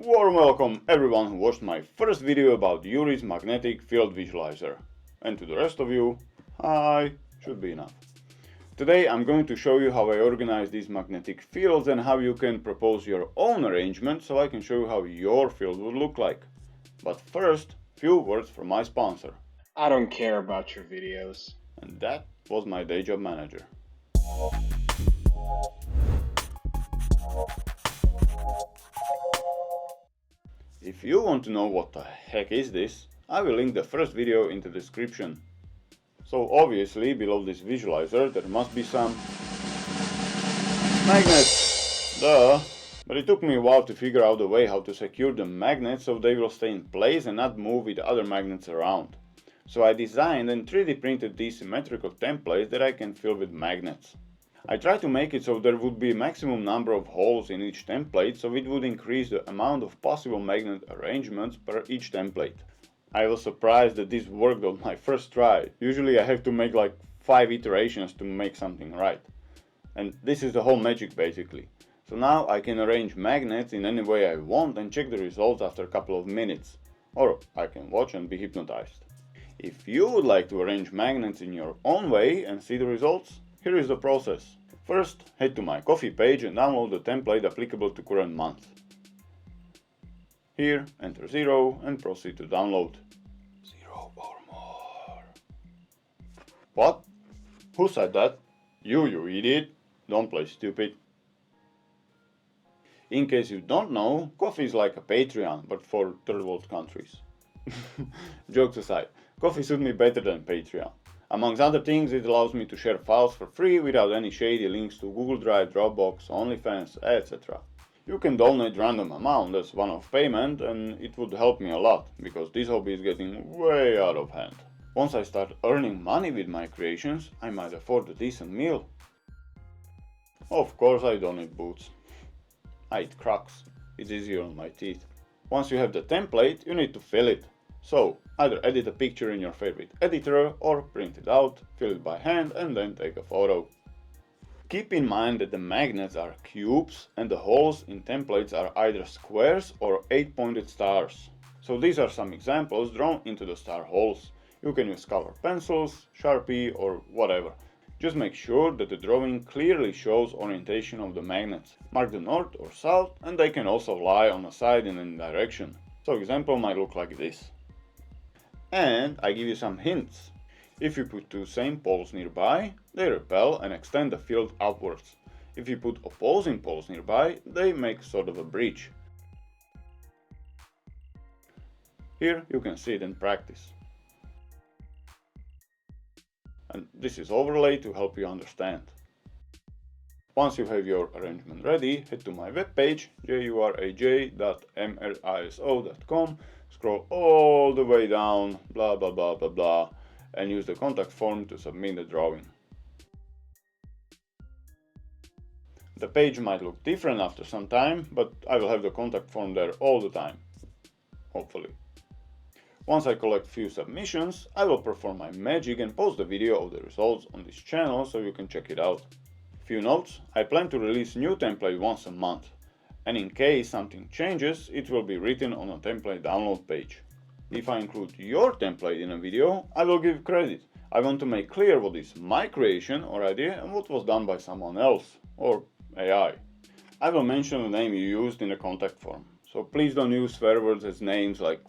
Warm welcome everyone who watched my first video about Yuri's magnetic field visualizer. And to the rest of you, hi, should be enough. Today I'm going to show you how I organize these magnetic fields and how you can propose your own arrangement so I can show you how your field would look like. But first, few words from my sponsor. I don't care about your videos. And that was my day job manager. If you want to know what the heck is this, I will link the first video in the description. So obviously below this visualizer there must be some magnets. Duh! But it took me a while to figure out a way how to secure the magnets so they will stay in place and not move with other magnets around. So I designed and 3D printed these symmetrical templates that I can fill with magnets. I tried to make it so there would be a maximum number of holes in each template, so it would increase the amount of possible magnet arrangements per each template. I was surprised that this worked on my first try. Usually I have to make like 5 iterations to make something right. And this is the whole magic basically. So now I can arrange magnets in any way I want and check the results after a couple of minutes. Or I can watch and be hypnotized. If you would like to arrange magnets in your own way and see the results, here is the process. First, head to my Ko-fi page and download the template applicable to current month. Here, enter 0 and proceed to download. 0 or more. What? Who said that? You idiot. Don't play stupid. In case you don't know, Ko-fi is like a Patreon, but for third world countries. Jokes aside, Ko-fi suits me better than Patreon. Amongst other things, it allows me to share files for free without any shady links to Google Drive, Dropbox, OnlyFans, etc. You can donate random amount as one-off payment and it would help me a lot, because this hobby is getting way out of hand. Once I start earning money with my creations, I might afford a decent meal. Of course I don't eat boots. I eat Crocs. It's easier on my teeth. Once you have the template, you need to fill it. So, either edit a picture in your favorite editor or print it out, fill it by hand and then take a photo. Keep in mind that the magnets are cubes and the holes in templates are either squares or 8-pointed stars. So these are some examples drawn into the star holes. You can use color pencils, Sharpie or whatever. Just make sure that the drawing clearly shows orientation of the magnets. Mark the north or south and they can also lie on a side in any direction. So example might look like this. And I give you some hints. If you put two same poles nearby, they repel and extend the field outwards. If you put opposing poles nearby, they make sort of a breach. Here you can see it in practice. And this is overlay to help you understand. Once you have your arrangement ready, head to my webpage juraj.mliso.com, scroll all the way down, blah blah blah blah blah, and use the contact form to submit the drawing. The page might look different after some time, but I will have the contact form there all the time, hopefully. Once I collect few submissions, I will perform my magic and post the video of the results on this channel so you can check it out. Few notes, I plan to release new template once a month, and in case something changes, it will be written on a template download page. If I include your template in a video, I will give credit. I want to make clear what is my creation or idea and what was done by someone else, or AI. I will mention the name you used in the contact form, so please don't use swear words as names like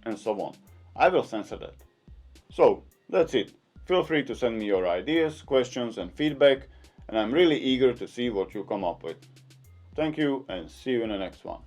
and so on. I will censor that. So, that's it. Feel free to send me your ideas, questions and feedback, and I'm really eager to see what you come up with. Thank you and see you in the next one.